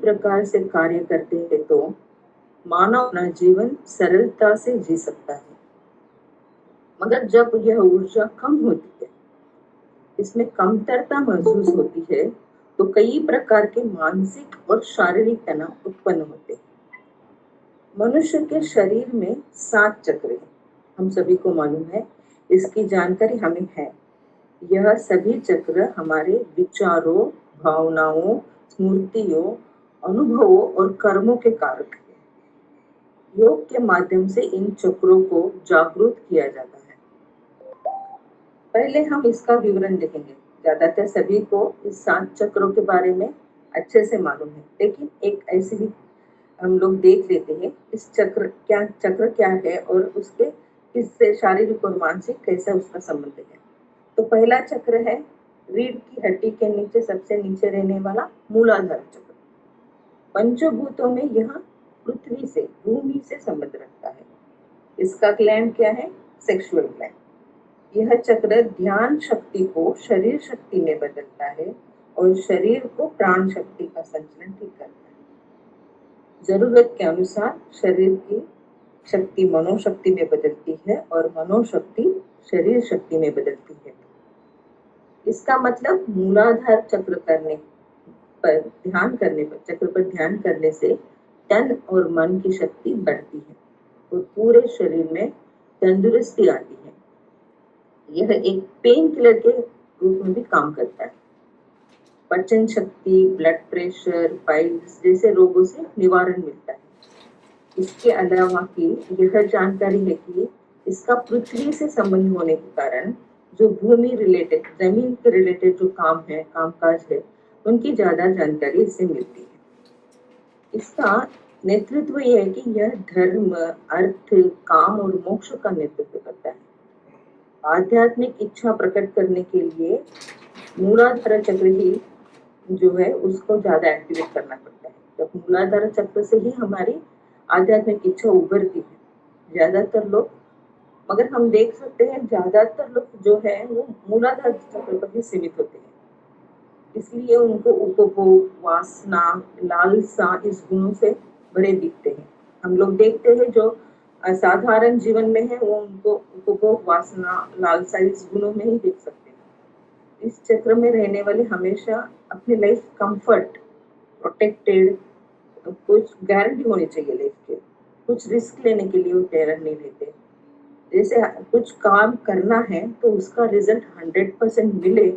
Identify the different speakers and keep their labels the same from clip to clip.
Speaker 1: प्रकार से कार्य करते हैं तो मानव अपना जीवन सरलता से जी सकता है। मगर जब यह ऊर्जा कम होती है, इसमें कमतरता महसूस होती है, तो कई प्रकार के मानसिक और शारीरिक तनाव उत्पन्न होते हैं। मनुष्य के शरीर में 7 चक्र हैं, हम सभी को मालूम है, इसकी जानकारी हमें है। यह सभी चक्र हमारे विचारों, भावनाओं, स्मृतियों, अनुभवों और कर्मों के कारक हैं। योग के माध्यम से इन चक्रों को जागरूक किया जाता है। पहले हम इसका विवरण देखेंगे। ज्यादातर सभी को इस 7 चक्रों के बारे में अच्छे से मालूम है, लेकिन एक ऐसी भी हम लोग देख लेते हैं इस चक्र क्या है और उसके किससे शारीरिक और मानसिक कैसा उसका संबंध है। तो पहला चक्र है रीढ़ की हड्डी के नीचे सबसे नीचे रहने वाला मूलाधार चक्र। पंचभूतों में यह पृथ्वी से, भूमि से संबंध रखता है। इसका ग्लैंड क्या है? Sexual gland. यह चक्र ध्यान शक्ति को शरीर शक्ति में बदलता है और शरीर को प्राण शक्ति का संचलन ठीक करता है। जरूरत के अनुसार शरीर की शक्ति मनोशक्ति में बदलती है और मनोशक्ति शरीर शक्ति में बदलती है। इसका मतलब मूलाधार चक्र पर ध्यान करने से तन और मन की शक्ति बढ़ती है और पूरे शरीर में तंदुरुस्ती आती है। यह एक पेन किलर के रूप में भी काम करता है। पाचन शक्ति, ब्लड प्रेशर, पाइल्स जैसे रोगों से निवारण मिलता है। इसके अलावा की यह जानकारी है कि इसका पृथ्वी से संबंध होने के कारण जो भूमि रिलेटेड, जमीन के रिलेटेड जो कामकाज है, उनकी ज्यादा जानकारी इससे मिलती है। इसका नेतृत्व यह है कि यह धर्म, अर्थ, काम और मोक्ष का नेतृत्व करता है। आध्यात्मिक इच्छा प्रकट करने के लिए मूलाधार चक्र ही जो है उसको ज्यादा एक्टिवेट करना पड़ता है। जब मूलाधार चक्र से ही हमारी आध्यात्मिक इच्छा उभरती है। ज्यादातर लोग, मगर हम देख सकते हैं ज्यादातर लोग जो है वो मूलाधार चक्र पर ही सीमित होते हैं, इसलिए उनको उपभोग, वासना, लालसा इस गुणों से भरे दिखते हैं। हम लोग देखते हैं जो साधारण जीवन में है वो उनको उपभोग, वासना, लालसा इस गुणों में ही देख सकते हैं। इस चक्र में रहने वाले हमेशा अपनी लाइफ कंफर्ट, प्रोटेक्टेड, कुछ गारंटी होनी चाहिए लाइफ के, कुछ रिस्क लेने के लिए वो तैयार नहीं रहते। जैसे कुछ काम करना है तो उसका रिजल्ट 100% मिले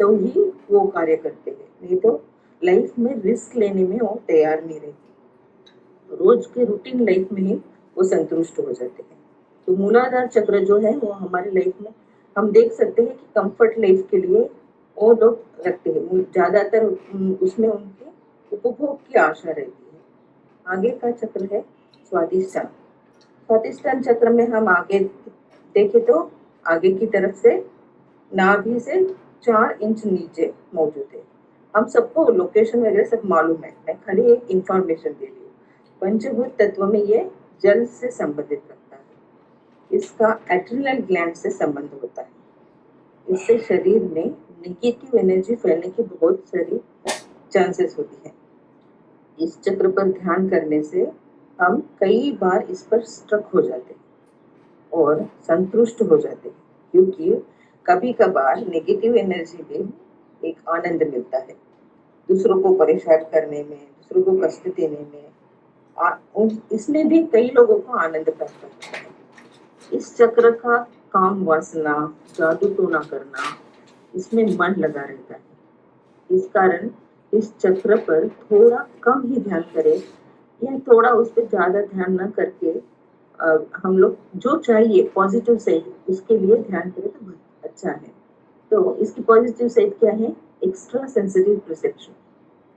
Speaker 1: तो ही वो कार्य करते हैं, नहीं तो लाइफ में रिस्क लेने में वो तैयार नहीं रहते। रोज के रूटीन लाइफ में ही वो संतुष्ट हो जाते हैं। तो मूलाधार चक्र जो है वो हमारी लाइफ में हम देख सकते हैं कि कंफर्ट लाइफ के लिए वो लोग रखते हैं, ज्यादातर उसमें उनके उपभोग की आशा रहती है। आगे का चक्र है स्वादिष्टान। स्वादिष्टान चक्र में हम आगे देखें तो आगे की तरफ से नाभि से 4 इंच नीचे मौजूद है। हम सबको लोकेशन वगैरह सब मालूम है, मैं खाली एक इंफॉर्मेशन दे रही हूँ। पंचभूत तत्व में ये जल से संबंधित रखता है। इसका एड्रिनल ग्लैंड से संबंध होता है। इससे शरीर में नेगेटिव एनर्जी फैलने की बहुत सारी चांसेस होती है। इस चक्र पर ध्यान करने से हम कई बार इस पर स्ट्रक हो जाते हैं और संतुष्ट हो जाते हैं, क्योंकि कभी कभार नेगेटिव एनर्जी में एक आनंद मिलता है। दूसरों को परेशान करने में, दूसरों को कष्ट देने में, इसमें भी कई लोगों को आनंद प्राप्त होता है। इस चक्र का काम, वासना, जादू टोना करना, इसमें मन लगा रहता है। इस कारण इस चक्र पर थोड़ा कम ही ध्यान करें या थोड़ा उस पर ज्यादा ध्यान न करके हम लोग जो चाहिए पॉजिटिव साइड उसके लिए ध्यान करें तो बहुत अच्छा है। तो इसकी पॉजिटिव साइड क्या है? एक्स्ट्रा सेंसिटिव परसेप्शन,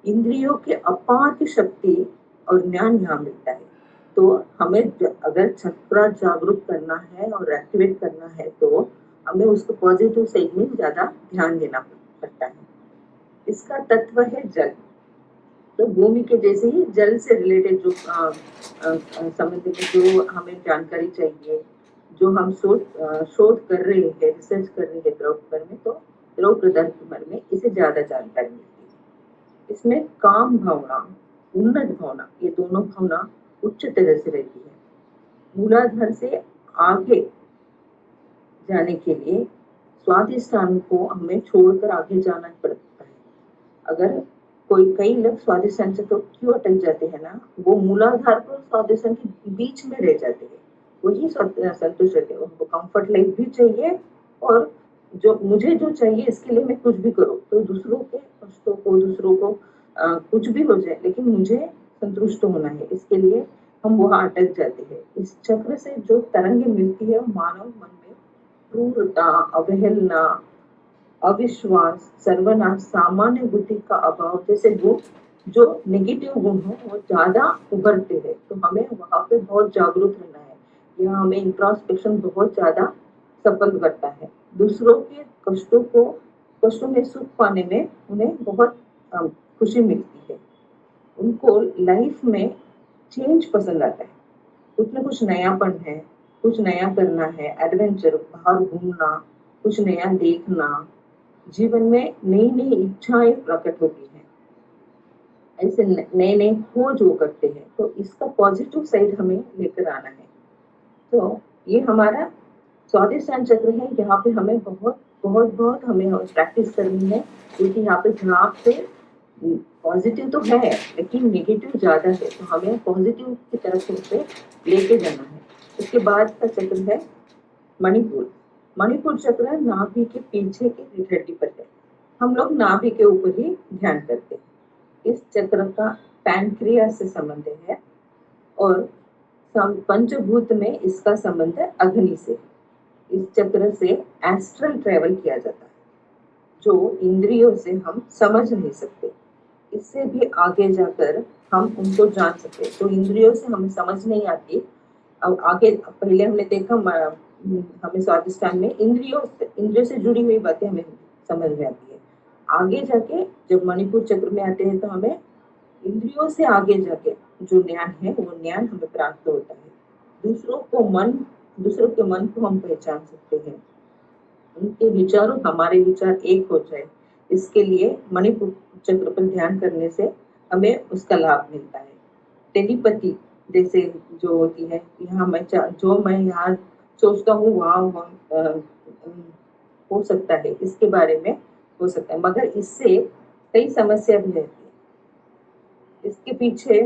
Speaker 1: इंद्रियों के अपार की शक्ति और ज्ञान यहाँ मिलता है। तो हमें अगर चक्र जागरूक करना है और एक्टिवेट करना है तो हमें उसको पॉजिटिव साइड में ज्यादा ध्यान देना पड़ता है। इसका तत्व है जल। तो भूमि के जैसे ही जल से रिलेटेड जो संबंधित जो हमें जानकारी चाहिए, जो हम शोध कर रहे हैं, रिसर्च कर रहे हैं द्रव पर में, तो द्रव पदार्थ पर में इसे ज्यादा जानकारी मिलती है। इसमें काम भावना, उन्नत भावना, ये दोनों भावना उच्च तरह से रहती है। मूलाधार से आगे जाने के लिए स्वादिष्टान को हमें छोड़कर आगे जाना पड़ता है। अगर कई लोग स्वादिष्टान से तो क्यों अटक जाते हैं ना, वो मूलाधार को स्वादिष्टान के बीच में रह जाते हैं, वही संतुष्ट रहते हैं। उनको कंफर्ट लाइफ भी चाहिए और मुझे जो चाहिए इसके लिए मैं कुछ भी करूँ, तो दूसरों के कष्टों को, दूसरों को कुछ भी हो जाए लेकिन मुझे संतुष्ट होना है, इसके लिए हम वहाँ अटक जाते हैं। इस चक्र से जो तरंगे मिलती है मानव मन में क्रूरता, अवहेलना, अविश्वास, सर्वनाश, सामान्य बुद्धि का अभाव जैसे गुण, जो नेगेटिव गुण हो वो ज्यादा उभरते हैं। तो हमें वहां पे बहुत जागरूक रहना है। यह हमें इंट्रोस्पेक्शन बहुत ज्यादा सफल करता है। दूसरों के कष्टों में सुख पाने में उन्हें बहुत खुशी मिलती है। उनको लाइफ में चेंज पसंद आता है, कुछ न कुछ नयापन है, कुछ नया करना है, एडवेंचर, बाहर घूमना, कुछ नया देखना, जीवन में नई नई इच्छाएं प्रकट होती हैं, ऐसे नए नए खोज वो करते हैं। तो इसका पॉजिटिव साइड हमें लेकर आना है। तो ये हमारा स्वादिष्टान चक्र है। यहाँ पे हमें बहुत बहुत बहुत हमें प्रैक्टिस करनी है, क्योंकि यहाँ पे जहाँ पे पॉजिटिव तो है लेकिन नेगेटिव ज्यादा है, तो हमें पॉजिटिव की तरफ से लेके जाना है। उसके बाद का चक्र है मणिपुर। मणिपुर चक्र नाभि के पीछे की हड्डी पर है। हम लोग नाभि के ऊपर ही ध्यान करते हैं। इस चक्र का पैंक्रियास से संबंध है और पंचभूत में इसका संबंध है अग्नि से। इस चक्र से एस्ट्रल ट्रेवल किया जाता है, जो इंद्रियों से हम समझ नहीं सकते। इससे भी आगे जाकर हम उनको जान सकते, तो इंद्रियों से हमें समझ नहीं आती। अब आगे पहले हमने देखा हमें स्वादिष्टान में इंद्रियों से जुड़ी हुई बातें हमें समझ में आती है। आगे जाके जब मणिपुर चक्र में आते हैं तो हमें इंद्रियों से आगे जाके जो ज्ञान है वो ज्ञान हमें प्राप्त होता है। दूसरों के मन को हम पहचान सकते हैं, उनके विचारों हमारे विचार एक हो जाए, इसके लिए मणिपुर चक्र पर ध्यान करने से हमें उसका लाभ मिलता है। टेलीपैथी जैसे जो होती है, यहाँ मैं यहाँ सोचता हूँ वहाँ हो सकता है, इसके बारे में हो सकता है, मगर इससे कई समस्या भी रहती है। इसके पीछे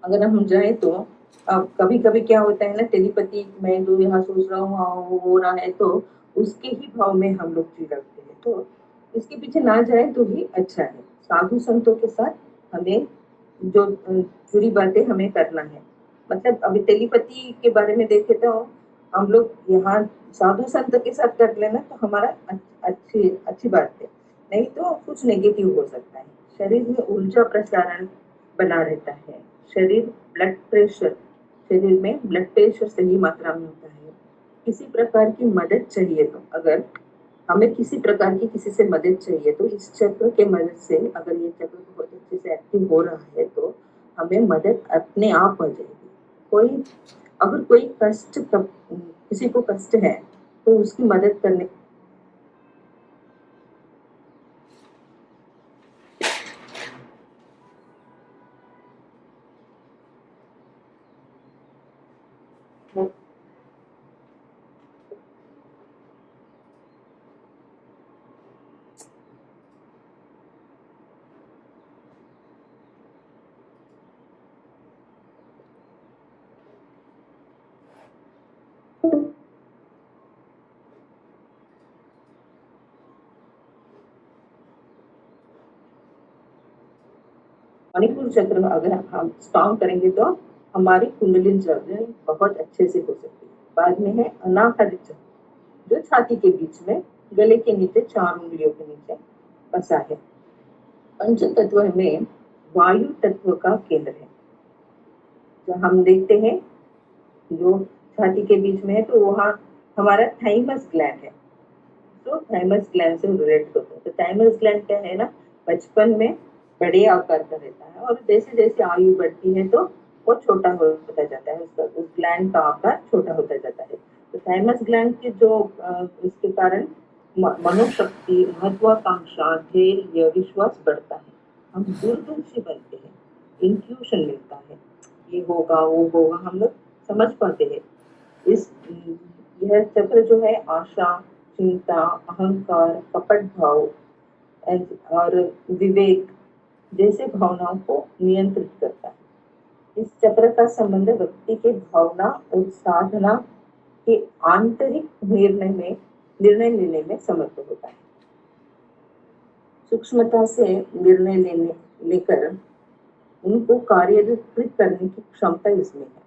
Speaker 1: अगर हम जाए तो कभी कभी क्या होता है ना, टेलीपैथी मैं जो यहाँ सोच रहा हूँ वो हो रहा है, तो उसके ही भाव में हम लोग जी रखते हैं, तो इसके पीछे ना जाए तो ही अच्छा है। साधु संतों के साथ हमें जो जुड़ी बातें हमें करना है। मतलब अभी टेलीपैथी के बारे में देखे तो हम लोग यहाँ साधु संत के साथ कर लेना तो हमारा अच्छी अच्छी बात है, नहीं तो कुछ नेगेटिव हो सकता है। शरीर में ऊर्जा प्रसारण बना रहता है। शरीर में ब्लड प्रेशर सही मात्रा में होता है। किसी प्रकार की मदद चाहिए तो, अगर हमें किसी प्रकार की किसी से मदद चाहिए तो इस चक्र के मदद से, अगर ये चक्र बहुत अच्छे से एक्टिव हो रहा है तो हमें मदद अपने आप हो जाएगी। अगर कोई किसी को कष्ट है तो उसकी मदद करने मणिपुर चक्र अगर हम स्ट्रॉन्ग करेंगे तो हमारी कुंडलिनी जागरण बहुत अच्छे से हो सकती है। बाद में है अनाहत चक्र, जो छाती के बीच में गले के नीचे 4 उंगलियों के नीचे बसा है। पंच तत्व में वायु तत्व का केंद्र है। जब हम देखते हैं जो छाती के बीच में है तो वहाँ हमारा थाइमस ग्लैंड है, तो थाइमस ग्लैंड से रिलेट होता है। तो थाइमस ग्लैंड क्या है ना, बचपन में बड़े आकार का रहता है और जैसे जैसे आयु बढ़ती है तो वो छोटा होता जाता है, उस ग्लैंड का आकार छोटा होता जाता है। तो थाइमस ग्लैंड के जो इसके कारण मनोशक्ति, महत्वाकांक्षा, धैर्य, विश्वास बढ़ता है। हम दूरदर्शी बनते हैं। इंट्यूशन मिलता है, ये होगा वो होगा, हम लोग समझ पाते हैं। इस यह चक्र जो है आशा, चिंता, अहंकार, कपट भाव और विवेक जैसे भावनाओं को नियंत्रित करता है। इस चक्र का संबंध व्यक्ति के भावना और साधना के आंतरिक निर्णय लेने में समर्थ होता है। सूक्ष्मता से निर्णय लेकर उनको कार्यकृत करने की क्षमता इसमें है।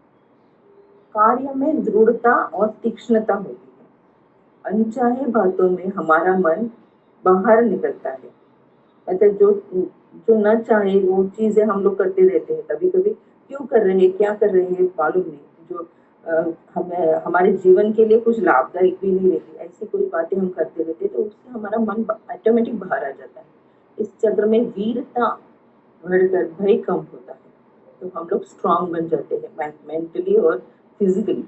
Speaker 1: कार्य में दृढ़ता और तीक्ष्णता होती है। अनचाहे बातों में हमारा मन बाहर निकलता है, मतलब जो न चाहे वो चीजें हम लोग करते रहते हैं। कभी कभी क्यों कर रहे हैं, क्या कर रहे हैं मालूम नहीं, जो हमें हमारे जीवन के लिए कुछ लाभदायक भी नहीं रहती, ऐसी कोई बातें हम करते रहते हैं, तो उससे हमारा मन ऑटोमेटिक बाहर आ जाता है। इस चक्र में वीरता बढ़कर भय कम होता है, तो हम लोग स्ट्रांग बन जाते हैं मेंटली और फिजिकली।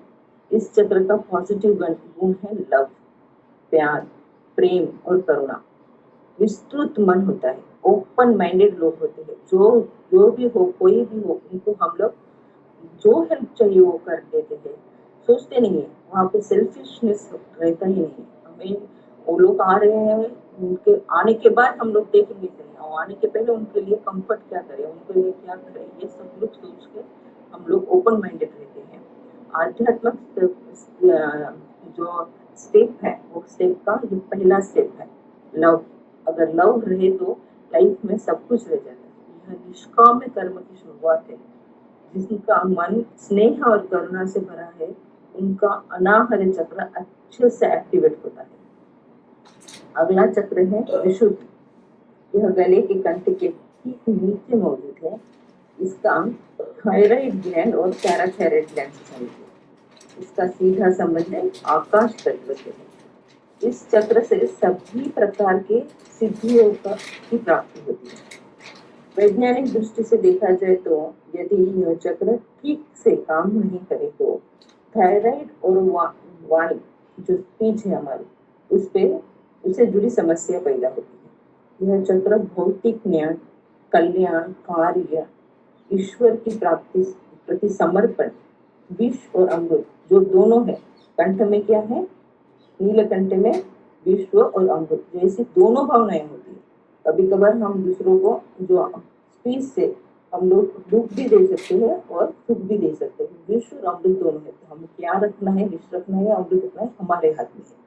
Speaker 1: इस चक्र का पॉजिटिव गुण है लव, प्यार, प्रेम और करुणा। विस्तृत मन होता है, ओपन माइंडेड लोग होते हैं, जो भी हो, कोई भी हो, उनको हम लोग जो हेल्प चाहिए वो कर देते हैं, सोचते नहीं है, वहाँ पे सेल्फिशनेस रहता ही नहीं है। हमें वो लोग आ रहे हैं, उनके आने के बाद हम लोग देखेंगे नहीं, और आने के पहले उनके लिए कंफर्ट क्या करें, उनके लिए क्या करें, ये सब लोग सोच के हम लोग ओपन माइंडेड रहते हैं। आध्यात्मिक जो स्टेप है, वो स्टेप का ये पहला स्टेप है लव। अगर लव रहे तो लाइफ में सब कुछ रह जाता है। यह निष्काम्य कर्म की शुरुआत है। जिनका मन स्नेह और करुणा से भरा है, उनका अनाहत चक्र अच्छे से एक्टिवेट होता है। अगला चक्र है विशुद्ध। यह गले के कंठ के ठीक नीचे मौजूद है। इसका थायराइड ग्लैंड और पैराथायराइड ग्लैंड से संबंधित। इसका सीधा संबंध है आकाश तत्व से है। इस चक्र से सभी प्रकार के सिद्धियों की प्राप्ति होती है। वैज्ञानिक दृष्टि से देखा जाए तो यदि यह चक्र ठीक से काम नहीं करे तो थायराइड और वाणी जो स्पीच है हमारी, उससे जुड़ी समस्या पैदा होती है। यह चक्र भौतिक ज्ञान, कल्याण, कार्य, ईश्वर की प्राप्ति प्रति समर्पण, विष और अमृत जो दोनों है, कंठ में क्या है, नीलकंठ में विश्व और अमृत जैसी दोनों भावनाएं होती है। कभी कभार हम दूसरों को जो स्पीच से हम लोग दुख भी दे सकते हैं और सुख भी दे सकते हैं। विश्व और अमृत दोनों है, तो हमें क्या रखना है, विश्व रखना है, अमृत रखना है, हमारे हाथ में है।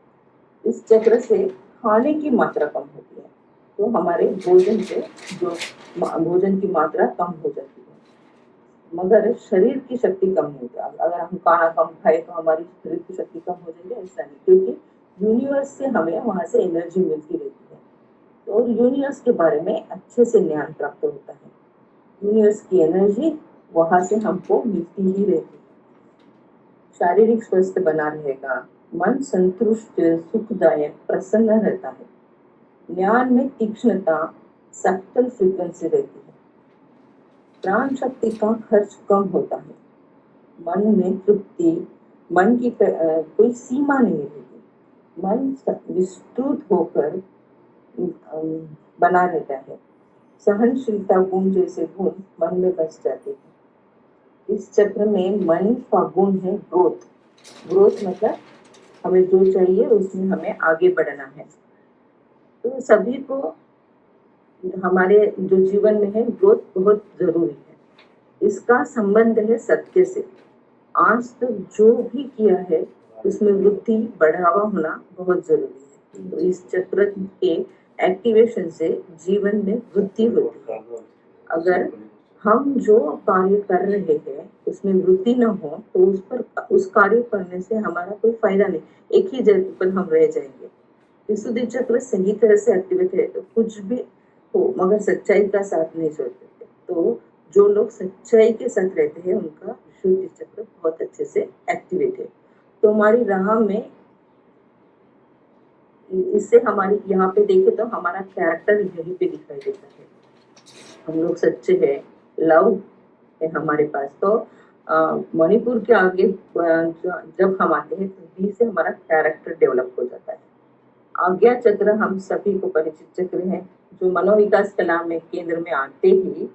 Speaker 1: इस चक्र से खाने की मात्रा कम होती है, तो हमारे भोजन से जो भोजन की मात्रा कम हो जाती है, मगर शरीर की शक्ति कम नहीं होती। अगर हम खाना कम खाए तो हमारी शरीर की शक्ति कम हो जाएगी, ऐसा नहीं, क्योंकि यूनिवर्स से हमें वहां से एनर्जी मिलती रहती है, तो यूनिवर्स के बारे में अच्छे से ज्ञान प्राप्त होता है। यूनिवर्स की एनर्जी वहां से हमको मिलती ही रहती है। शारीरिक स्वास्थ्य बना रहेगा, मन संतुष्ट, सुखदायक, प्रसन्न रहता है। ज्ञान में तीक्ष्णता, सटल फ्रीक्वेंसी रहती है। प्राण शक्ति का खर्च कम होता है। मन में तृप्ति, मन की कोई सीमा नहीं रहती। मन विस्तृत होकर बना रहता है। सहनशीलता गुण जैसे गुण मन में बस जाते हैं। इस चक्र में मन का गुण है ग्रोथ। ग्रोथ मतलब हमें जो चाहिए उसमें हमें आगे बढ़ना है। तो सभी को हमारे जो जीवन में है ग्रोथ बहुत जरूरी है। इसका संबंध है सत्य से। आज तक जो भी किया है उसमें वृद्धि, बढ़ावा होना बहुत जरूरी है। तो इस चक्र के एक्टिवेशन से जीवन में वृद्धि होती है। अगर हम जो कार्य कर रहे हैं उसमें वृद्धि न हो तो उस कार्य करने से हमारा कोई फायदा नहीं, एक ही जगह पर हम रह जाएंगे। विशुद्धि चक्र सही तरह से एक्टिवेट है तो कुछ भी हो मगर सच्चाई का साथ नहीं छोड़ते। तो जो लोग सच्चाई के साथ रहते हैं उनका विशुद्धि चक्र बहुत अच्छे से एक्टिवेट है। तो हमारी राह में इससे हमारी यहाँ पे देखे तो हमारा कैरेक्टर यहीं पे दिखाई देता है। हम लोग सच्चे हैं, लव है हमारे पास। तो मणिपुर के आगे जब हम आते हैं तो बी से हमारा कैरेक्टर डेवलप हो जाता है। आज्ञा चक्र हम सभी को परिचित चक्र है, जो मनोविकास कला में केंद्र में आते ही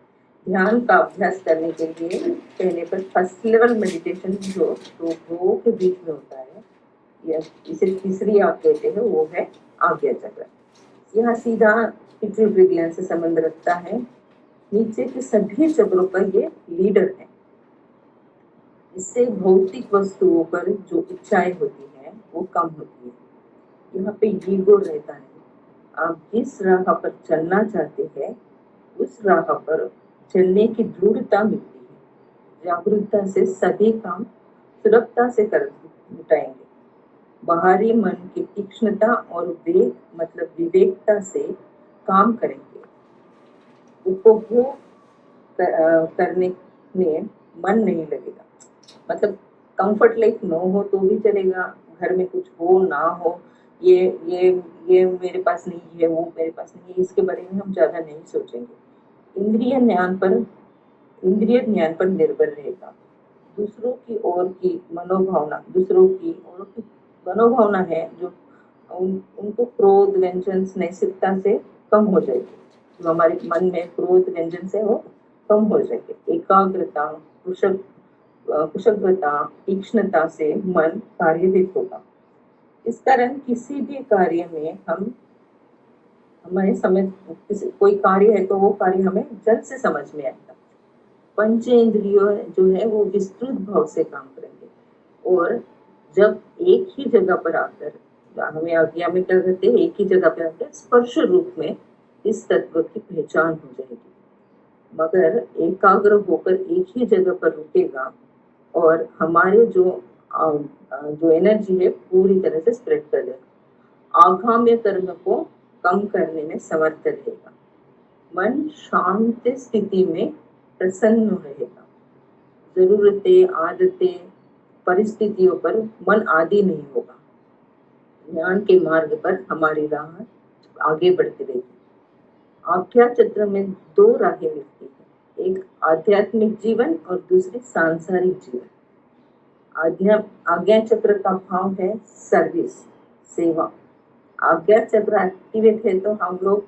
Speaker 1: ध्यान का अभ्यास करने के लिए कहने पर फर्स्ट लेवल मेडिटेशन जो रोगों के बीच में होता है, यह इसे तीसरी आँख कहते हैं, वो है आज्ञा चक्र। यह सीधा पिट्यूटरी ग्लैंड से संबंध रखता है। नीचे के सभी चक्रों पर ये लीडर है। इससे भौतिक वस्तुओं पर जो इच्छाएं होती हैं वो कम होती है। यहाँ पे ईगो रहता है। आप जिस राह पर चलना चाहते हैं उस राह पर चलने की दृढ़ता मिलती है। जागरूकता से सभी काम सुलभता से कर निपटाएंगे। बाहरी मन की तीक्ष्णता और वेग मतलब विवेकता से काम करेंगे। उपभोग करने में मन नहीं लगेगा। मतलब कंफर्ट लाइफ न हो तो भी चलेगा, घर में कुछ हो ना हो, ये ये ये मेरे पास नहीं है, वो मेरे पास नहीं है, इसके बारे में हम ज्यादा नहीं सोचेंगे। इंद्रिय ज्ञान पर निर्भर रहेगा। दूसरों की ओर की मनोभावना है जो उनको क्रोध व्यंजन नैतिकता से कम हो जाएगी। जो हमारे मन में क्रोध व्यंजन से वो कम हो जाएगी। एकाग्रता कुशलता तीक्ष्णता से मन कार्यरत होगा। इस कारण किसी भी कार्य में हम हमारे समझ कोई कार्य है तो वो कार्य हमें जल्द से समझ में आएगा। पंचेंद्रियों जो है वो विस्तृत भाव से काम करेंगे और जब एक ही जगह पर आकर हमें आज्ञा में क्या करते हैं, एक ही जगह पर आकर स्पर्श रूप में इस तत्व की पहचान हो जाएगी। मगर एकाग्र होकर एक ही जगह पर रुकेगा और हमारे जो एनर्जी है पूरी तरह से स्प्रेड कर देगा। आगाम्य कर्म को कम करने में समर्थ रहेगा। मन शांत स्थिति में प्रसन्न रहेगा। जरूरतें आदतें परिस्थितियों पर मन आदि नहीं होगा। ज्ञान के मार्ग पर हमारी राह आगे बढ़ती रहेगी। आज्ञा चक्र में दो राहें मिलती है, एक आध्यात्मिक जीवन और दूसरी सांसारिक जीवन। आज्ञा चक्र का भाव है सर्विस, सेवा। आज्ञा चक्र एक्टिवेट है तो हम लोग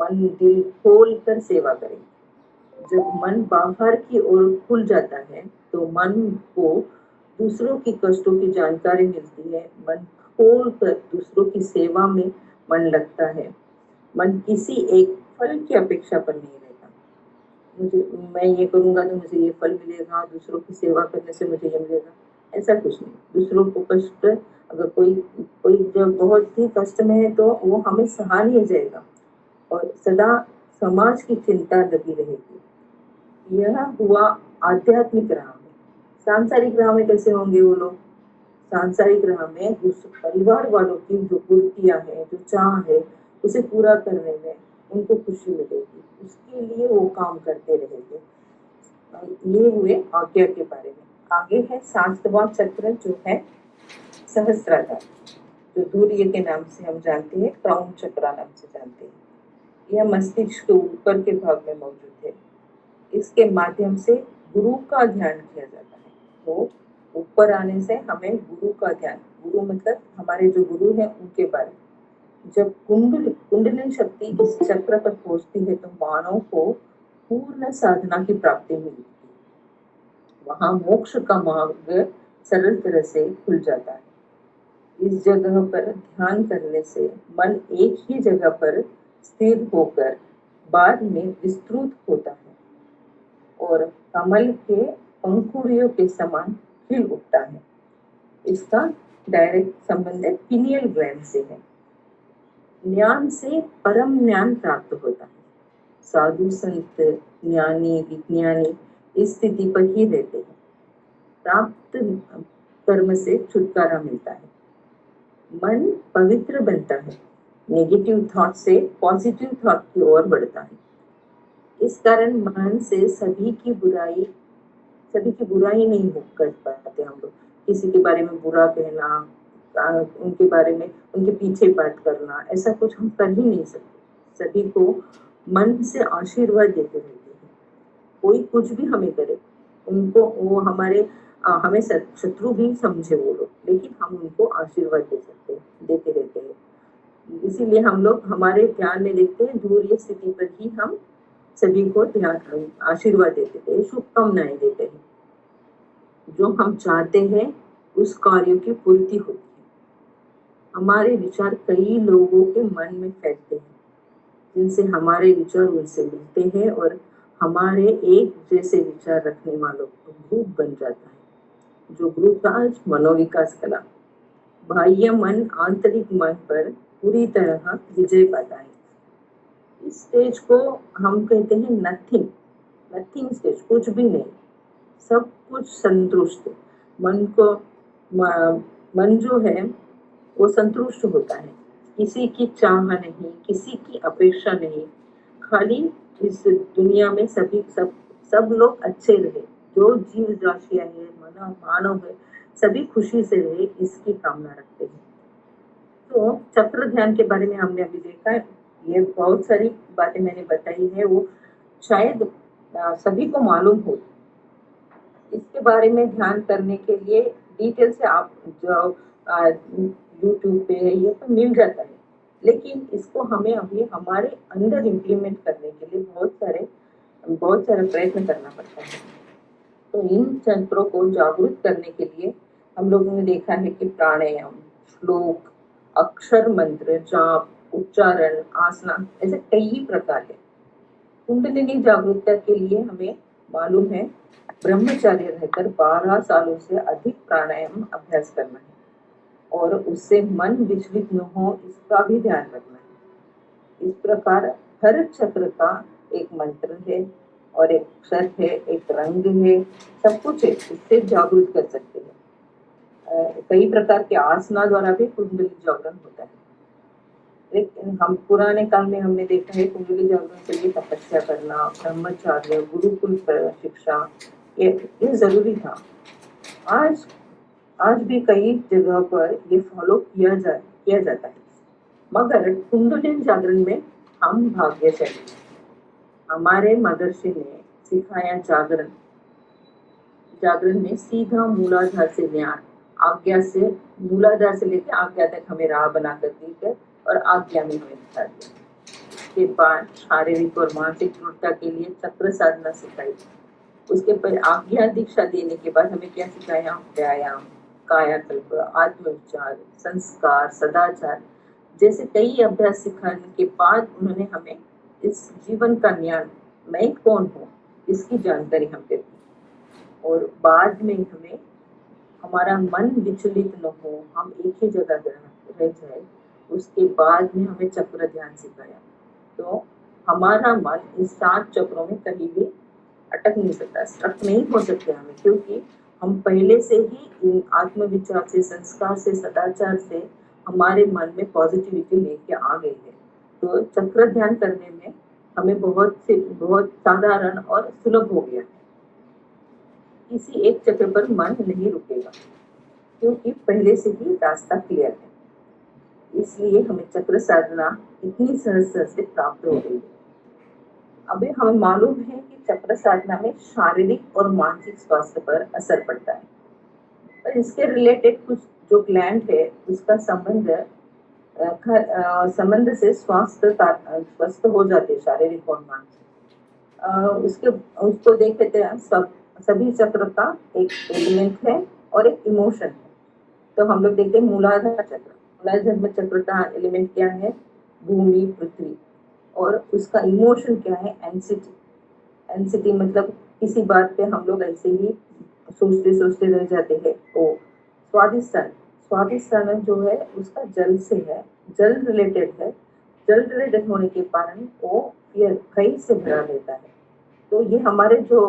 Speaker 1: मन दिल खोल कर सेवा करेंगे। जब मन बाहर की ओर खुल जाता है तो मन को दूसरों की कष्टों की जानकारी मिलती है। मन खोल कर दूसरों की सेवा में मन लगता है। मन किसी एक फल की अपेक्षा पर नहीं रहता। मैं ये करूंगा तो मुझे ये फल मिलेगा, दूसरों की सेवा करने से मुझे ये मिलेगा, ऐसा कुछ नहीं। दूसरों को कष्ट, अगर कोई कोई जब बहुत ही कष्ट में है तो वो हमें सहा नहीं जाएगा और सदा समाज की चिंता लगी रहेगी। यह हुआ आध्यात्मिक राह में। सांसारिक राह में कैसे होंगे वो लोग? सांसारिक राह में परिवार वालों की जो पूर्तियां है, जो चाह है, उसे पूरा करने में उनको खुशी मिलेगी, उसके लिए वो काम करते रहेंगे। ये हुए आज्ञा के बारे में। आगे है सातवां चक्र जो है सहस्त्राधार, जो धुर्य के नाम से हम जानते हैं, क्राउन चक्र नाम से जानते हैं। यह मस्तिष्क के ऊपर के भाग में मौजूद है। इसके माध्यम से गुरु का ध्यान किया जाता है। तो ऊपर आने से हमें गुरु का ध्यान, गुरु मतलब हमारे जो गुरु हैं उनके बारे में। जब कुंडलिनी शक्ति इस चक्र पर पहुंचती है तो मानव को पूर्ण साधना की प्राप्ति मिलती है। वहां मोक्ष का मार्ग सरल तरह से खुल जाता है। इस जगह पर ध्यान करने से मन एक ही जगह पर स्थिर होकर बाद में विस्तृत होता है और कमल के पंखुड़ियों के समान खिल उठता है। इसका डायरेक्ट संबंध पिनियल ग्लैंड से है। ज्ञान से परम ज्ञान प्राप्त होता है। साधु संत ज्ञानी विज्ञानी इस स्थिति पर ही रहते हैं। प्राप्त कर्म से छुटकारा मिलता है। मन पवित्र बनता है। नेगेटिव थॉट से पॉजिटिव थॉट की ओर बढ़ता है। इस कारण मन से सभी की बुराई नहीं कर पाते हम लोग। किसी के बारे में बुरा कहना, उनके बारे में उनके पीछे बात करना, ऐसा कुछ हम कर ही नहीं सकते। सभी को मन से आशीर्वाद देते रहते हैं। कोई कुछ भी हमें करे, उनको वो हमें शत्रु भी समझे वो लोग, लेकिन हम उनको आशीर्वाद देते रहते हैं। इसीलिए हम लोग हमारे ध्यान में देखते हैं धैर्य स्थिति पर ही हम सभी को ध्यान आशीर्वाद देते थे, शुभकामनाएं देते हैं। जो हम चाहते हैं उस कार्य की पूर्ति होती है। हमारे विचार कई लोगों के मन में फैलते हैं, जिनसे हमारे विचार उनसे मिलते हैं और हमारे एक जैसे विचार रखने वालों का ग्रुप बन जाता है, जो ग्रुप का आज मनोविकास कला। बाह्य मन आंतरिक मन पर पूरी तरह विजय पाता है। इस स्टेज को हम कहते हैं नथिंग, नथिंग स्टेज, कुछ भी नहीं, सब कुछ संतुष्ट। मन को मन जो है वो संतुष्ट होता है, किसी की चाह नहीं, किसी की अपेक्षा नहीं, खाली इस दुनिया में सब लोग अच्छे रहे, जो जीव राशियां है, मानव है, सभी खुशी से रहे, इसकी कामना रखते हैं। तो चक्र ध्यान के बारे में हमने अभी देखा है, ये बहुत सारी बातें मैंने बताई है, वो शायद सभी को मालूम हो। इसके बारे में ध्यान करने के लिए डिटेल से आप जो यूट्यूब पे ये तो मिल जाता है, लेकिन इसको हमें अभी हमारे अंदर इम्प्लीमेंट करने के लिए बहुत सारा प्रयत्न करना पड़ता है। तो इन चक्रों को जागरूक करने के लिए हम लोगों ने देखा है कि प्राणायाम, श्लोक, अक्षर मंत्र, जाप, उच्चारण, आसना, ऐसे कई प्रकार है। कुंडलिनी जागरूकता के लिए हमें मालूम है ब्रह्मचार्य रहकर 12 सालों से अधिक प्राणायाम अभ्यास करना है और उससे मन विचलित न हो, इसका भी ध्यान रखना है। इस प्रकार हर चक्र का एक मंत्र है और एक अक्षर है, एक रंग है, सब कुछ है, इससे जागरूक कर सकते हैं। कई प्रकार के आसना द्वारा भी कुंडली जागरण होता है, लेकिन हम पुराने काल में हमने देखा है कुंडली जागरण के लिए तपस्या करना, ब्रह्मचार्य, गुरुकुल शिक्षा, ये जरूरी था। आज भी कई जगह पर ये फॉलो किया जाता है, मगर कुंडलिनी जागरण में हम भाग्यशाली। हमारे महर्षि ने सिखाया जागरण में सीधा मूलाधार से ज्ञान, मूलाधार से लेकर आज्ञा तक हमें राह बनाकर दी और आज्ञा में हमें दिखा दिया। उसके बाद शारीरिक और मानसिक दृढ़ता के लिए चक्र साधना सिखाई। उसके पर आज्ञा दीक्षा देने के बाद हमें क्या सिखाया? व्यायाम, कायाकल्प, आत्मविचार, संस्कार, सदाचार जैसे कई अभ्यास सिखाने के बाद उन्होंने हमें इस जीवन का ज्ञान, मैं कौन हूँ, इसकी जानकारी हम देती। और बाद में हमें हमारा मन विचलित न हो, हम एक ही जगह रह जाए, उसके बाद में हमें चक्र ध्यान सिखाया। तो हमारा मन इन 7 चक्रों में कहीं भी अटक नहीं सकता, स्ट्रक नहीं हो सकते हमें, क्योंकि हम पहले से ही इन आत्मविचार से, संस्कार से, सदाचार से हमारे मन में पॉजिटिविटी लेके आ गई है। तो चक्र ध्यान करने में हमें बहुत साधारण और सुलभ हो गया है। किसी एक चक्र पर मन नहीं रुकेगा, क्योंकि पहले से ही रास्ता क्लियर है। इसलिए हमें चक्र साधना इतनी सहज से प्राप्त हो गई है। अभी हमें मालूम है कि चक्र साधना में शारीरिक और मानसिक स्वास्थ्य पर असर पड़ता है, पर इसके रिलेटेड कुछ जो ग्लैंड है उसका संबंध से स्वस्थ हो जाते हैं शारीरिक और मानसिक। उसको देख लेते हैं। सभी चक्र का एक एलिमेंट है और एक इमोशन है। तो हम लोग देखते हैं मूलाधार चक्र का एलिमेंट क्या है? भूमि, पृथ्वी, और उसका इमोशन क्या है? एंसिटी मतलब किसी बात पे हम लोग ऐसे ही सोचते रह जाते हैं। तो स्वादिष्टान जो है उसका जल से है, जल रिलेटेड होने के कारण वो भय से भरा रहता है। तो ये हमारे जो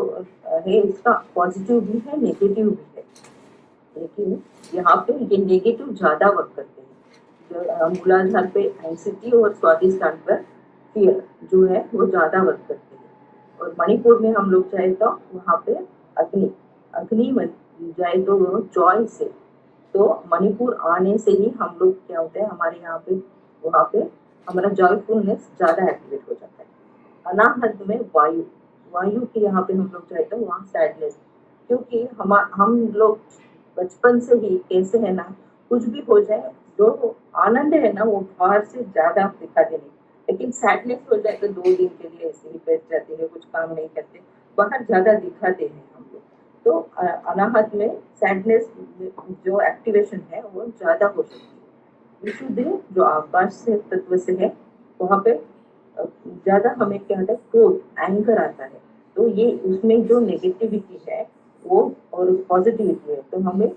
Speaker 1: है इसका पॉजिटिव भी है, नेगेटिव भी है, लेकिन यहाँ पे ये नेगेटिव ज्यादा वर्क करते हैं। जो मूलाधार पे एंसिटी और स्वादिष्टान पर फियर जो है वो ज्यादा वर्क करते हैं। और मणिपुर में हम लोग जाए तो वहाँ पे अग्नि जाए तो वो जॉय से, तो मणिपुर आने से ही हम लोग क्या होता है, हमारे यहाँ पे वहाँ पे हमारा जॉयफुलनेस ज्यादा एक्टिवेट हो जाता है। अनाहत में वायु के यहाँ पे हम लोग जाए तो वहाँ सैडनेस, क्योंकि हम लोग बचपन से ही कैसे है ना, कुछ भी हो जाए जो आनंद है ना वो बाहर से ज्यादा दिखाते नहीं, लेकिन सैडनेस हो जाए तो 2 दिन के लिए ऐसे ही बैठ जाते हैं, कुछ काम नहीं करते, बाहर ज़्यादा दिखाते हैं हम लोग। तो अनाहत में सैडनेस जो एक्टिवेशन है वो ज़्यादा हो सकती है। विशुद्ध जो आकाश से तत्व से है, वहाँ पे ज़्यादा हमें क्या होता है, क्रोध, एंगर आता है। तो ये उसमें जो नेगेटिविटी है वो और पॉजिटिविटी है, तो हमें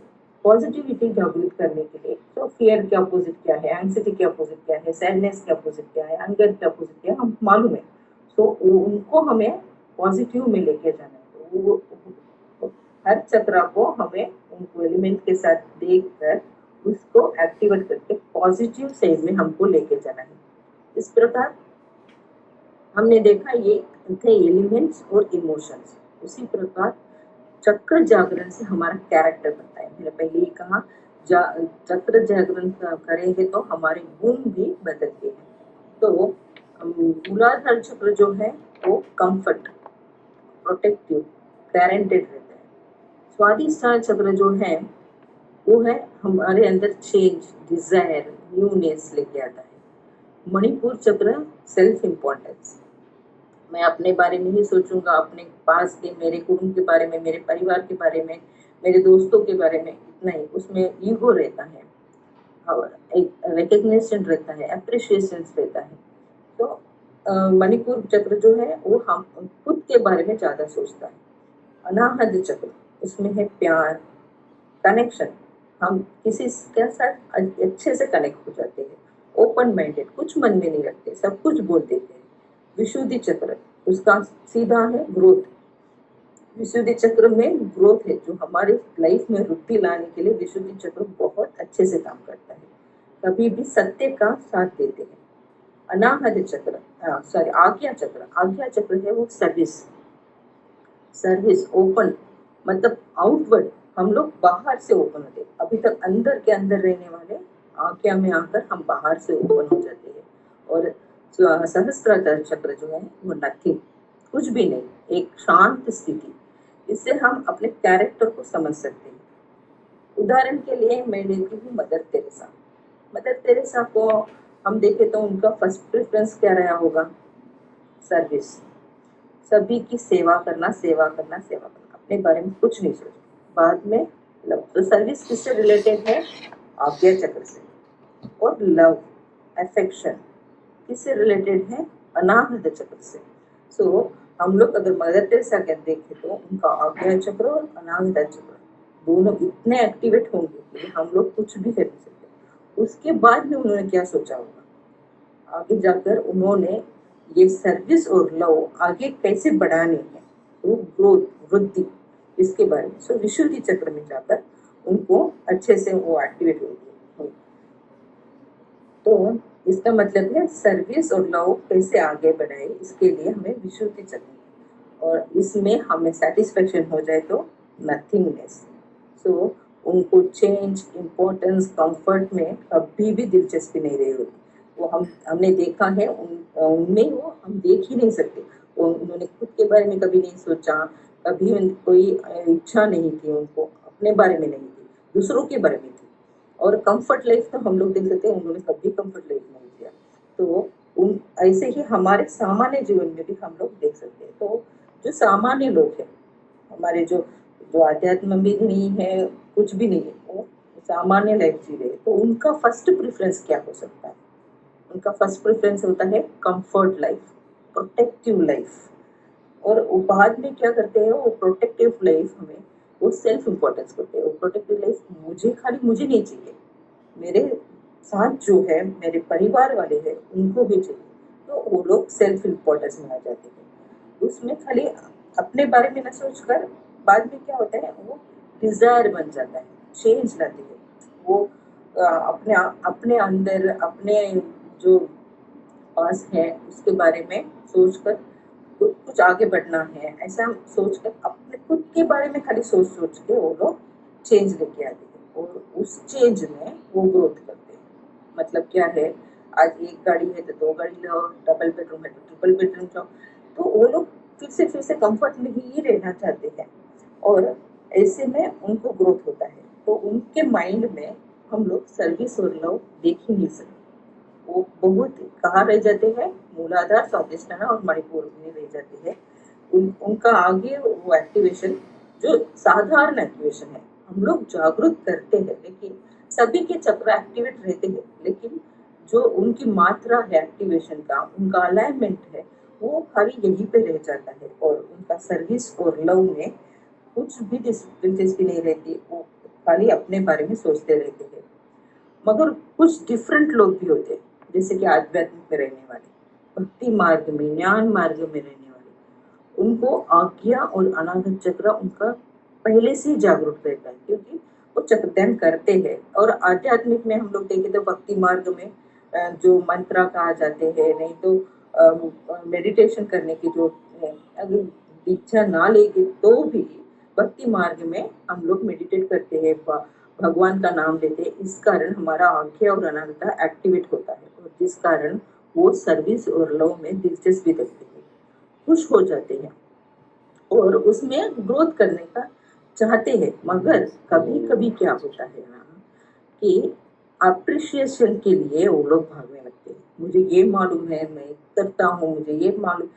Speaker 1: पॉजिटिविटी जागृत करने के लिए, तो फियर के अपोजिट क्या है, एंग्जाइटी के अपोजिट क्या है, सैडनेस के अपोजिट क्या है, एंगर के अपोजिट क्या है, हम मालूम है। तो उनको हमें पॉजिटिव में लेके जाना है। तो हर चक्र को हमें उनको एलिमेंट के साथ देख कर उसको एक्टिवेट करके पॉजिटिव साइड में हमको लेके जाना है। इस प्रकार हमने देखा ये थे एलिमेंट्स और इमोशंस। उसी प्रकार चक्र जागरण से हमारा कैरेक्टर बनता है। मैंने पहले ही कहा, चक्र जागरण करेंगे तो हमारे गुण भी बदलते हैं। तो मूलाधार चक्र जो है वो कंफर्ट, प्रोटेक्टिव, गारंटेड रहता है। स्वादिष्ठान चक्र जो है वो है हमारे अंदर चेंज, डिजायर, न्यूनेस लेके आता है। मणिपुर चक्र सेल्फ इम्पोर्टेंस, मैं अपने बारे में ही सोचूंगा, अपने पास के, मेरे कुटुंब के बारे में, मेरे परिवार के बारे में, मेरे दोस्तों के बारे में, इतना ही उसमें ईगो रहता है और एक रिकग्निशन रहता है, अप्रिशिएशन रहता है। तो मणिपुर चक्र जो है वो हम खुद के बारे में ज्यादा सोचता है। अनाहत चक्र, उसमें है प्यार, कनेक्शन, हम किसी के साथ अच्छे से कनेक्ट हो जाते हैं, ओपन माइंडेड, कुछ मन में नहीं रखते, सब कुछ बोल देते हैं। विशुद्धि चक्र, उसका सीधा है ग्रोथ। विशुद्धि चक्र में ग्रोथ है, जो हमारे लाइफ में वृद्धि लाने के लिए विशुद्धि चक्र बहुत अच्छे से काम करता है, कभी भी सत्य का साथ देते हैं। अनाहत चक्र, सॉरी, आज्ञा चक्र, आज्ञा चक्र है वो सर्विस, सर्विस ओपन, मतलब आउटवर्ड, हम लोग बाहर से ओपन होते, अभी तक अंदर के अंदर रहने वाले आज्ञा में आकर हम बाहर से ओपन हो जाते हैं। और सहस्त्रार चक्र जो है वो नथिंग, कुछ भी नहीं, एक शांत स्थिति, इससे हम अपने कैरेक्टर को समझ सकते हैं। उदाहरण के लिए मैं लेती हूँ मदर तेरेसा। मदर तेरेसा को हम देखें तो उनका फर्स्ट प्रेफरेंस क्या रहा होगा, सर्विस, सभी की सेवा करना, सेवा करना, सेवा करना, अपने बारे में कुछ नहीं सोचना। बाद में लव, तो सर्विस किससे रिलेटेड है, आज्ञा चक्र से। और लव, अफेक्शन किससे रिलेटेड है, अनाहत चक्र से। सो हम लोग अगर मदर टेरेसा के देखें तो उनका आज्ञा चक्र और अनाहत चक्र दोनों इतने एक्टिवेट होंगे कि हम लोग कुछ भी कर सकते। उसके बाद में उन्होंने क्या सोचा होगा, आगे जाकर उन्होंने ये सर्विस और लव आगे कैसे बढ़ाने हैं, तो ग्रोथ, वृद्धि, इसके बारे में। सो विशुद्धि चक्र में जाकर उनको अच्छे से वो एक्टिवेट होगी। तो इसका मतलब है सर्विस और लव कैसे आगे बढ़ाए, इसके लिए हमें विशुद्धि चाहिए, और इसमें हमें सेटिस्फेक्शन हो जाए तो नथिंगनेस। सो उनको चेंज, इम्पोर्टेंस, कंफर्ट में कभी भी दिलचस्पी नहीं रही होती। वो हमने देखा है उनमें वो हम देख ही नहीं सकते। वो उन्होंने खुद के बारे में कभी नहीं सोचा, कभी कोई इच्छा नहीं थी उनको, अपने बारे में नहीं थी, दूसरों के बारे में थी। और कंफर्ट लाइफ तो हम लोग देख सकते हैं, उन्होंने कभी कंफर्ट लाइफ नहीं किया। तो उन ऐसे ही हमारे सामान्य जीवन में भी हम लोग देख सकते हैं। तो जो सामान्य लोग हैं, हमारे जो जो आध्यात्म भी नहीं है, कुछ भी नहीं है, वो सामान्य लाइफ जी रहे, तो उनका फर्स्ट प्रेफरेंस क्या हो सकता है, उनका फर्स्ट प्रेफरेंस होता है कंफर्ट लाइफ, प्रोटेक्टिव लाइफ। और वो बाद में क्या करते हैं, वो प्रोटेक्टिव लाइफ में वो सेल्फ इम्पोर्टेंस करते हैं। वो प्रोटेक्टिव लाइफ, मुझे खाली मुझे नहीं चाहिए, मेरे साथ जो है मेरे परिवार वाले हैं उनको भी चाहिए। तो वो लोग सेल्फ इम्पोर्टेंस में आ जाते हैं, उसमें खाली अपने बारे में न सोचकर बाद में क्या होता है, वो डिजायर बन जाता है, चेंज लाती है। वो अपने अंदर अपने जो पास है उसके बारे में सोचकर कुछ आगे बढ़ना है, ऐसा सोचकर अपने खुद के बारे में खाली सोच सोच के वो लोग चेंज लेके आते हैं, और उस चेंज में वो ग्रोथ करते हैं। मतलब क्या है, आज एक गाड़ी है तो 2 गाड़ी लो, डबल बेडरूम है तो ट्रिपल बेडरूम लो। तो वो लोग फिर से कंफर्ट में ही रहना चाहते हैं, और ऐसे में उनको ग्रोथ होता है। तो उनके माइंड में हम लोग सर्विस और लव देख ही नहीं सकते, वो बहुत कहाँ रह जाते हैं, मूलाधार, स्वादिष्ठान और मणिपुर में रह जाते हैं। उनका आगे वो एक्टिवेशन जो साधारण एक्टिवेशन है, हम लोग जागरूक करते हैं लेकिन सभी के चक्र एक्टिवेट रहते हैं, लेकिन जो उनकी मात्रा है एक्टिवेशन का, उनका अलाइनमेंट है, वो खाली यहीं पे रह जाता है और उनका सर्विस और लव में कुछ भी दिलचस्पी नहीं रहती। वो खाली अपने बारे में सोचते रहते हैं। मगर कुछ डिफरेंट लोग भी होते हैं, जैसे कि आध्यात्मिक में रहने वाले, भक्ति मार्ग में, ज्ञान मार्ग में रहने वाले, उनको आज्ञा और अनागत चक्र उनका पहले से ही जागरूक रहता है, क्योंकि वो चक्रदान करते हैं। और आध्यात्मिक में हम लोग देखें तो भक्ति मार्ग में जो मंत्र कहा जाते हैं, नहीं तो मेडिटेशन करने की जो अगर दीक्षा ना लेगी तो भी भक्ति मार्ग में हम लोग मेडिटेट करते हैं, भगवान का नाम लेते हैं। इस कारण हमारा आज्ञा और अनागता एक्टिवेट होता है और जिस कारण वो सर्विस और लव में दिलचस्पी रखते हैं, खुश हो जाते हैं और उसमें ग्रोथ करने का चाहते हैं। मगर कभी कभी क्या होता है ना कि अप्रिशिएशन के लिए वो लोग भागने लगते हैं। मुझे ये मालूम है, मैं करता हूँ, मुझे ये मालूम,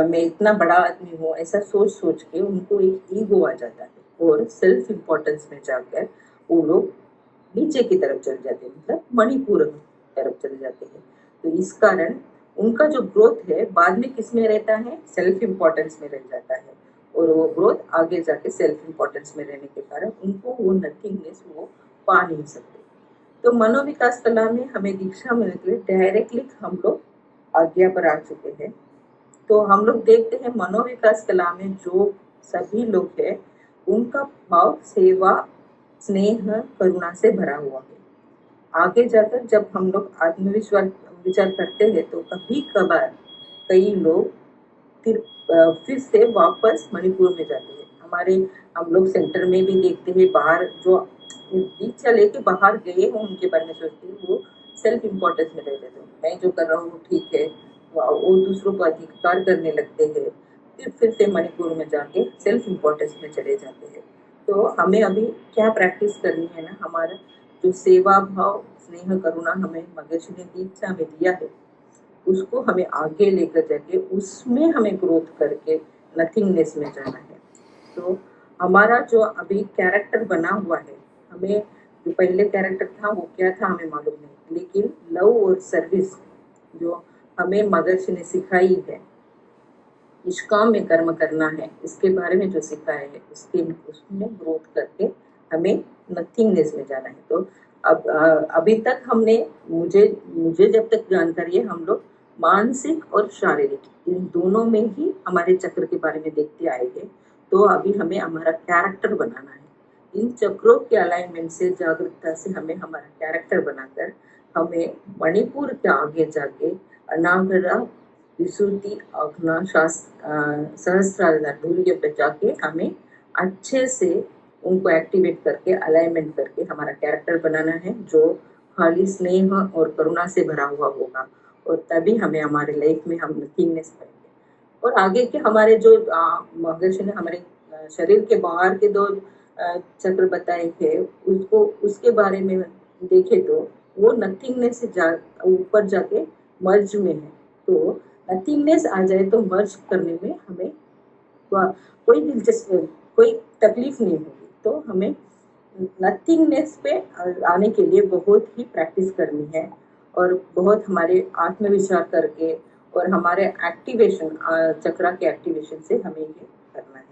Speaker 1: मैं इतना बड़ा आदमी हूँ, ऐसा सोच सोच के उनको एक ईगो आ जाता है और सेल्फ इम्पोर्टेंस में जाकर वो लोग नीचे की तरफ चले जाते हैं, मतलब मणिपुर की तरफ चले जाते हैं। तो इस कारण उनका जो ग्रोथ है बाद में किस में रहता है, सेल्फ इम्पोर्टेंस में रह जाता है और वो ग्रोथ आगे जाके सेल्फ इम्पोर्टेंस में रहने के कारण उनको वो नथिंगनेस वो पा नहीं सकते। तो मनोविकास कला में हमें दीक्षा मिलने के लिए डायरेक्टली हम लोग आज्ञा पर आ चुके हैं। तो हम लोग देखते हैं मनोविकास कला में जो सभी लोग हैं उनका भाव सेवा, स्नेह, करुणा से भरा हुआ है। आगे जाकर जब हम लोग आत्मविश्वास विचार करते हैं तो कभी कभार कई लोग फिर से वापस मणिपुर में जाते हैं। हमारे हम लोग सेंटर में भी देखते हैं, बाहर जो दीक्षा लेके बाहर गए हो उनके बारे में सोचते हैं, वो सेल्फ इम्पोर्टेंस में रह जाते हैं। मैं जो कर रहा हूँ ठीक है, वो दूसरों को अधिकार करने लगते हैं, फिर से मणिपुर में जाके सेल्फ इम्पोर्टेंस में चले जाते हैं। तो हमें अभी क्या प्रैक्टिस करनी है ना, हमारा जो सेवा भाव, स्नेह, करुणा हमें महर्षि ने दीक्षा में दिया है, उसको हमें आगे लेकर जाके उसमें हमें ग्रोथ करके नथिंगनेस में जाना है। तो हमारा जो अभी कैरेक्टर बना हुआ है, हमें जो पहले कैरेक्टर था वो क्या था हमें मालूम नहीं, लेकिन लव और सर्विस जो हमें महर्षि ने सिखाई है, निष्काम में कर्म करना है, इसके बारे में जो सिखाया है उसके उसमें ग्रोथ करके हमें नथिंगनेस में जाना है। तो अब अभी तक हमने मुझे जब तक जानकारी है, हम लोग मानसिक और शारीरिक इन दोनों में ही हमारे चक्र के बारे में देखते आए हैं। तो अभी हमें हमारा कैरेक्टर बनाना है। इन चक्रों के अलाइनमेंट से, जागरूकता से हमें हमारा कैरेक्टर बनाकर हमें मणिपुर के आगे जाके अनागरा, विशुद्धि, अग्ना, सहस्त्रार धूर्य पे जाके हमें अच्छे से उनको एक्टिवेट करके अलाइनमेंट करके हमारा कैरेक्टर बनाना है, जो खाली स्नेह और करुणा से भरा हुआ होगा और तभी हमें हमारे लाइफ में हम नथिंगनेस करेंगे। और आगे के हमारे जो महर्षि ने हमारे शरीर के बाहर के दो चक्र बताए थे, उसको उसके बारे में देखे तो वो नथिंगनेस से ऊपर जाके मर्ज में है। तो नथिंगनेस आ जाए तो मर्ज करने में हमें कोई दिलचस्प, कोई तकलीफ नहीं होगी। तो हमें नथिंगनेस पे आने के लिए बहुत ही प्रैक्टिस करनी है और बहुत हमारे आत्मविचार करके और हमारे एक्टिवेशन, चक्रा के एक्टिवेशन से हमें ये करना है।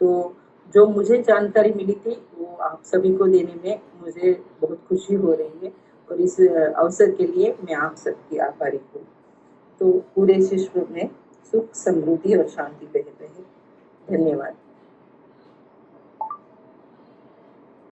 Speaker 1: तो जो मुझे जानकारी मिली थी वो आप सभी को देने में मुझे बहुत खुशी हो रही है और इस अवसर के लिए मैं आप सबकी आभारी हूँ। तो पूरे विश्व में सुख, समृद्धि और शांति बनी रहे। धन्यवाद।